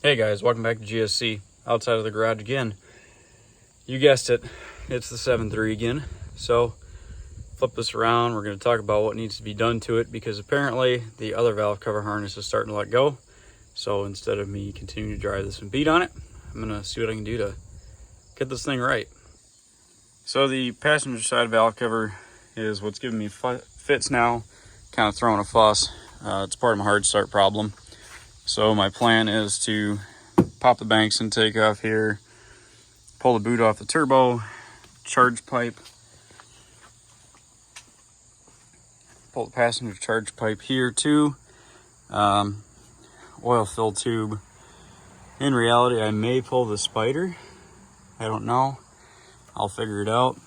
Hey guys, welcome back to GSC, outside of the garage again. You guessed it, it's the 7.3 again. So flip this around, we're going to talk about what needs to be done to it, because apparently the other valve cover harness is starting to let go. So instead of me continuing to drive this and beat on it, I'm going to see what I can do to get this thing right. So the passenger side valve cover is what's giving me fits now, kind of throwing a fuss. It's part of my hard start problem. So my plan is to pop the Banks intake off here, pull the boot off the turbo, charge pipe, pull the passenger charge pipe here too, oil fill tube. In reality, I may pull the spider. I don't know. I'll figure it out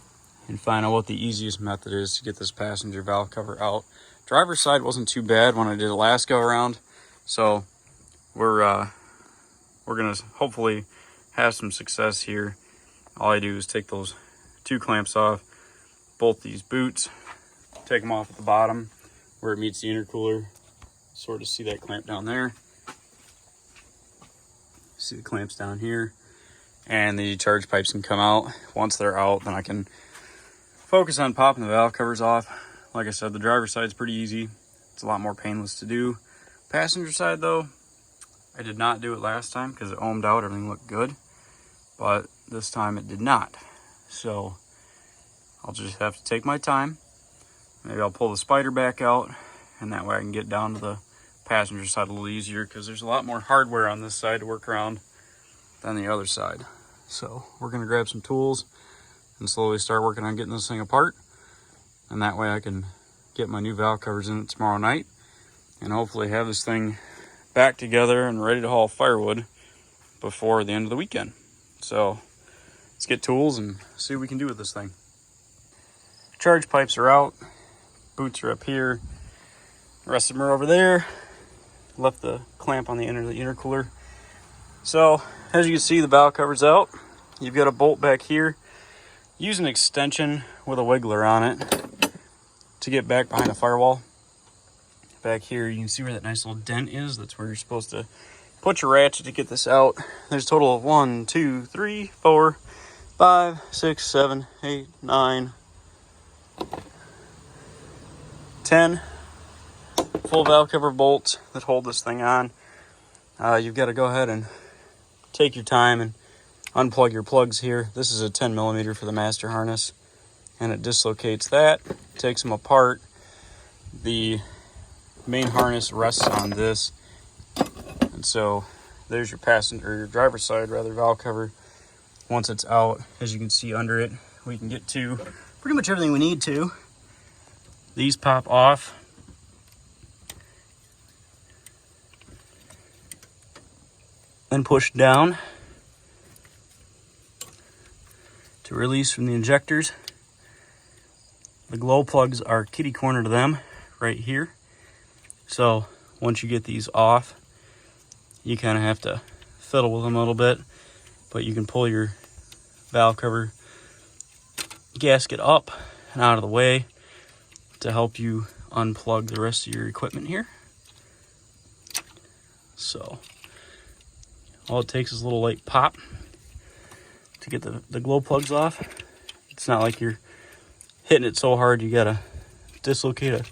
and find out what the easiest method is to get this passenger valve cover out. Driver's side wasn't too bad when I did it last go around, so we're gonna hopefully have some success here. All I do is take those two clamps off, bolt these boots, take them off at the bottom where it meets the intercooler. Sort of see that clamp down there. See the clamps down here, and the charge pipes can come out. Once they're out, then I can focus on popping the valve covers off. Like I said, the driver's side is pretty easy. It's a lot more painless to do. Passenger side though, I did not do it last time because it ohmed out, everything looked good, but this time it did not. So I'll just have to take my time. Maybe I'll pull the spider back out, and that way I can get down to the passenger side a little easier, because there's a lot more hardware on this side to work around than the other side. So we're gonna grab some tools and slowly start working on getting this thing apart, and that way I can get my new valve covers in it tomorrow night and hopefully have this thing back together and ready to haul firewood before the end of the weekend. So let's get tools and see what we can do with this thing. Charge pipes are out, boots are up here, the rest of them are over there. Left the clamp on the end of the intercooler. So as you can see, the valve cover's out. You've got a bolt back here. Use an extension with a wiggler on it to get back behind the firewall. Back here, you can see where that nice little dent is. That's where you're supposed to put your ratchet to get this out. There's a total of 1, 2, 3, 4, 5, 6, 7, 8, 9, 10 full valve cover bolts that hold this thing on. You've got to go ahead and take your time and unplug your plugs here. This is a 10mm for the master harness, and it dislocates that, takes them apart. The main harness rests on this, and so there's your passenger, or your driver's side rather, valve cover. Once it's out, as you can see under it, we can get to pretty much everything we need to. These pop off. Then push down to release from the injectors. The glow plugs are kitty corner to them right here. So once you get these off, you kind of have to fiddle with them a little bit, but you can pull your valve cover gasket up and out of the way to help you unplug the rest of your equipment here. So all it takes is a little light pop to get the glow plugs off. It's not like you're hitting it so hard you gotta dislocate a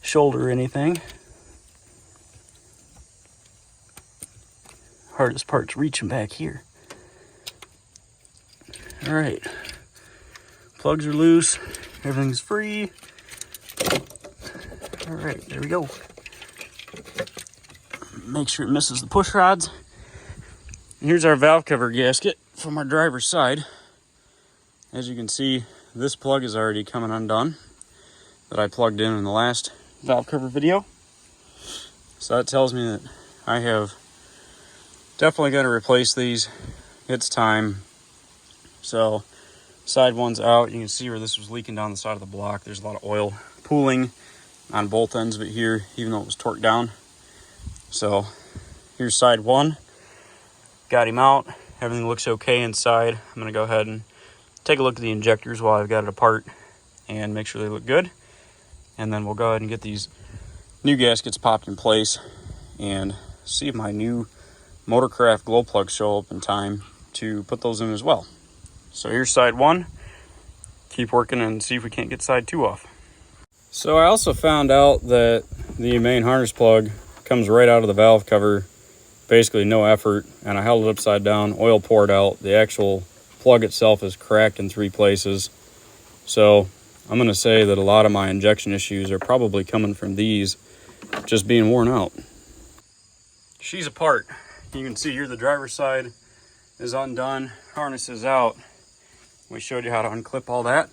shoulder or anything. Hardest part's reaching back here. All right, plugs are loose, everything's free. All right, there we go. Make sure it misses the push rods. And here's our valve cover gasket from our driver's side. As you can see, this plug is already coming undone that I plugged in the last valve cover video. So that tells me that I have definitely got to replace these. It's time. So side one's out. You can see where this was leaking down the side of the block. There's a lot of oil pooling on both ends of it here, even though it was torqued down. So here's side one. Got him out. Everything looks okay inside. I'm going to go ahead and take a look at the injectors while I've got it apart and make sure they look good. And then we'll go ahead and get these new gaskets popped in place and see if my new Motorcraft glow plugs show up in time to put those in as well. So here's side 1. Keep working and see if we can't get side 2 off. So I also found out that the main harness plug comes right out of the valve cover, basically no effort, and I held it upside down, oil poured out. The actual plug itself is cracked in 3 places. So I'm going to say that a lot of my injection issues are probably coming from these just being worn out. She's apart. You can see here the driver's side is undone, harness is out. We showed you how to unclip all that.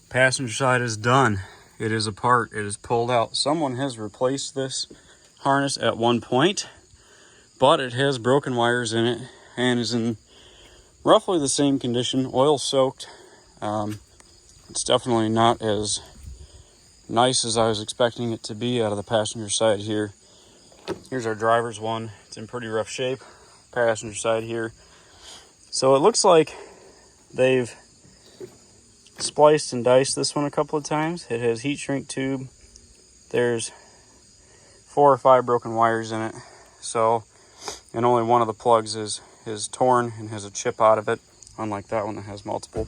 Passenger side is done. It is apart. It is pulled out. Someone has replaced this harness at one point, but it has broken wires in it and is in roughly the same condition, oil soaked. It's definitely not as nice as I was expecting it to be out of the passenger side here. Here's our driver's one. It's in pretty rough shape. Passenger side here. So it looks like they've spliced and diced this one a couple of times. It has heat shrink tube. There's 4 or 5 broken wires in it. So, and only one of the plugs is torn and has a chip out of it, unlike that one that has multiple.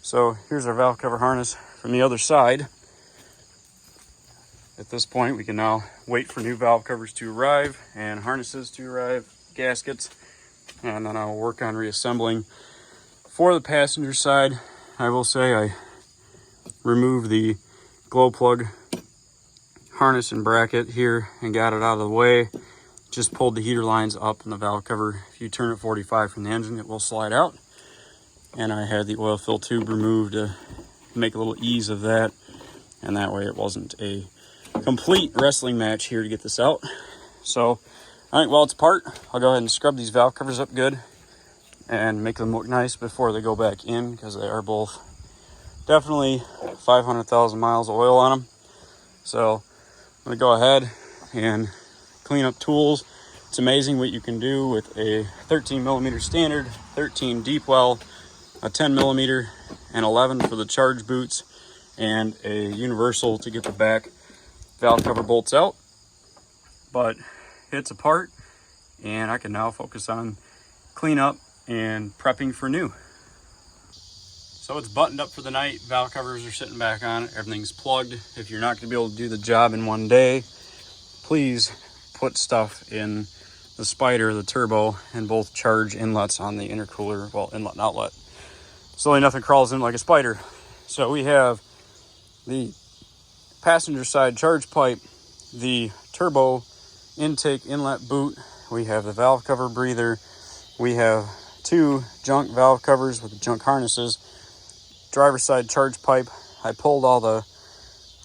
So here's our valve cover harness from the other side. At this point, we can now wait for new valve covers to arrive and harnesses to arrive, gaskets, and then I'll work on reassembling. For the passenger side, I will say I removed the glow plug harness and bracket here and got it out of the way. Just pulled the heater lines up in the valve cover. If you turn it 45 from the engine, it will slide out. And I had the oil fill tube removed to make a little ease of that. And that way it wasn't a complete wrestling match here to get this out. So, all right, while it's apart, I'll go ahead and scrub these valve covers up good and make them look nice before they go back in, because they are both definitely 500,000 miles of oil on them. So I'm gonna go ahead and clean up tools. It's amazing what you can do with a 13 millimeter standard, 13 deep well, a 10 millimeter, and 11 for the charge boots, and a universal to get the back valve cover bolts out. But it's apart, and I can now focus on cleanup and prepping for new. So it's buttoned up for the night. Valve covers are sitting back on. Everything's plugged. If you're not going to be able to do the job in one day, please put stuff in the spider, the turbo, and both charge inlets on the intercooler, well, inlet and outlet, so nothing crawls in like a spider. So we have the passenger side charge pipe, the turbo intake inlet boot, we have the valve cover breather, we have 2 junk valve covers with the junk harnesses, driver's side charge pipe. I pulled all the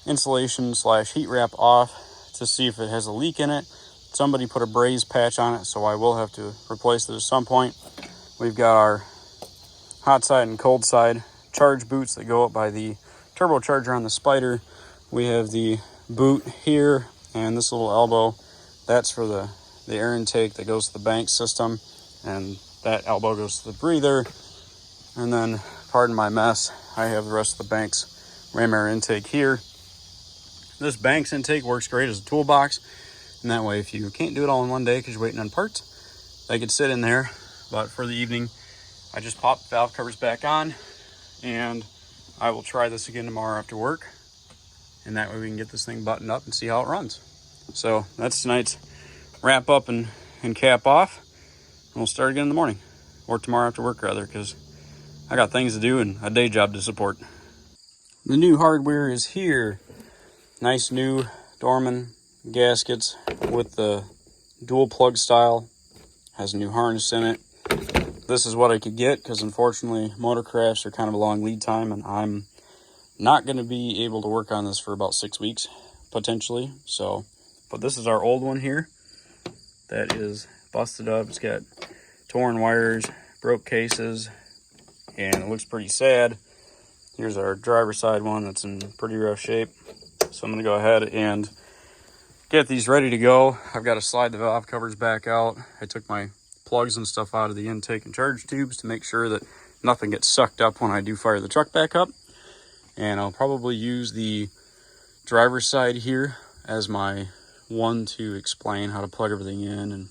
insulation / heat wrap off to see if it has a leak in it. Somebody put a braze patch on it, so I will have to replace it at some point. We've got our hot side and cold side charge boots that go up by the turbocharger on the spider. We have the boot here and this little elbow. That's for the air intake that goes to the bank system, and that elbow goes to the breather. And then, pardon my mess, I have the rest of the Banks ram air intake here. This Banks intake works great as a toolbox, and that way if you can't do it all in one day because you're waiting on parts, they could sit in there. But for the evening, I just popped valve covers back on, and I will try this again tomorrow after work, and that way we can get this thing buttoned up and see how it runs. So that's tonight's wrap up and cap off, and we'll start again in the morning, or tomorrow after work rather, because I got things to do and a day job to support. The new hardware is here. Nice new Dorman gaskets with the dual plug style. Has a new harness in it. This is what I could get, because unfortunately Motorcrafts are kind of a long lead time, and I'm not going to be able to work on this for about 6 weeks potentially. So, but this is our old one here that is busted up. It's got torn wires, broke cases, and it looks pretty sad. Here's our driver's side one that's in pretty rough shape. So I'm going to go ahead and get these ready to go. I've got to slide the valve covers back out. I took my plugs and stuff out of the intake and charge tubes to make sure that nothing gets sucked up when I do fire the truck back up. And I'll probably use the driver's side here as my one to explain how to plug everything in and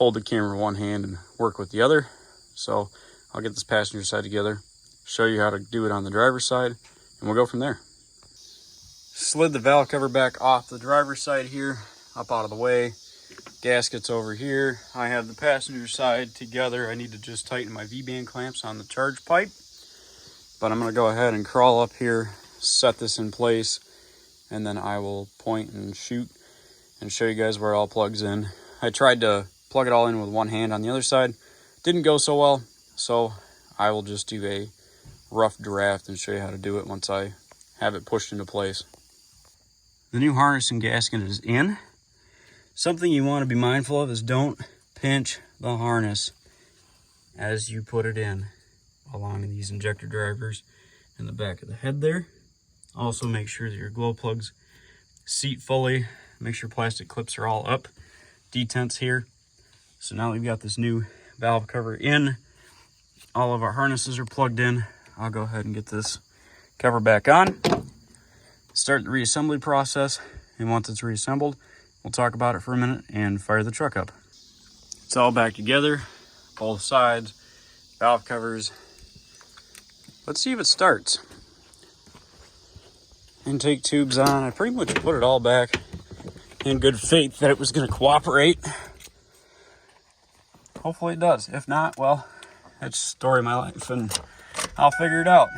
hold the camera with one hand and work with the other. So I'll get this passenger side together, show you how to do it on the driver's side, and we'll go from there. Slid the valve cover back off the driver's side here, up out of the way. Gasket's over here. I have the passenger side together. I need to just tighten my V-band clamps on the charge pipe. But I'm gonna go ahead and crawl up here, set this in place, and then I will point and shoot and show you guys where it all plugs in. I tried to plug it all in with one hand on the other side. Didn't go so well, so I will just do a rough draft and show you how to do it once I have it pushed into place. The new harness and gasket is in. Something you want to be mindful of is don't pinch the harness as you put it in along these injector drivers in the back of the head there. Also make sure that your glow plugs seat fully. Make sure plastic clips are all up. Detents here. So now we've got this new valve cover in. All of our harnesses are plugged in. I'll go ahead and get this cover back on. Start the reassembly process, and once it's reassembled, we'll talk about it for a minute and fire the truck up. It's all back together, both sides, valve covers. Let's see if it starts. Intake tubes on. I pretty much put it all back in good faith that it was going to cooperate. Hopefully it does. If not, well, that's the story of my life, and I'll figure it out.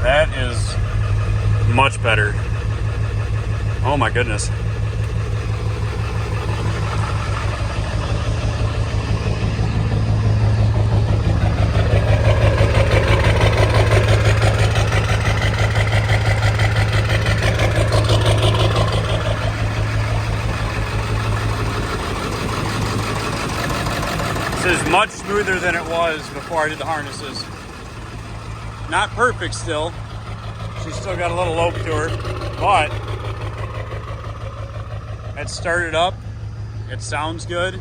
That is much better. Oh my goodness. This is much smoother than it was before I did the harnesses. Not perfect still. She's still got a little lope to her, but it started up. It sounds good.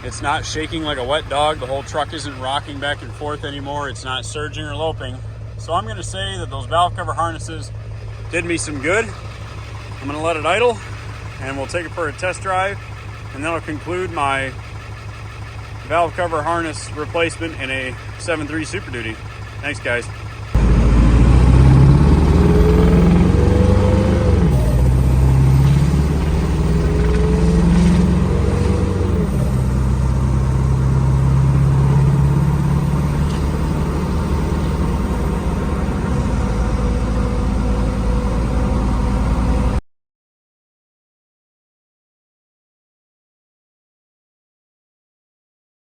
It's not shaking like a wet dog. The whole truck isn't rocking back and forth anymore. It's not surging or loping. So I'm gonna say that those valve cover harnesses did me some good. I'm gonna let it idle and we'll take it for a test drive, and that'll conclude my valve cover harness replacement in a 7.3 Super Duty. Thanks guys.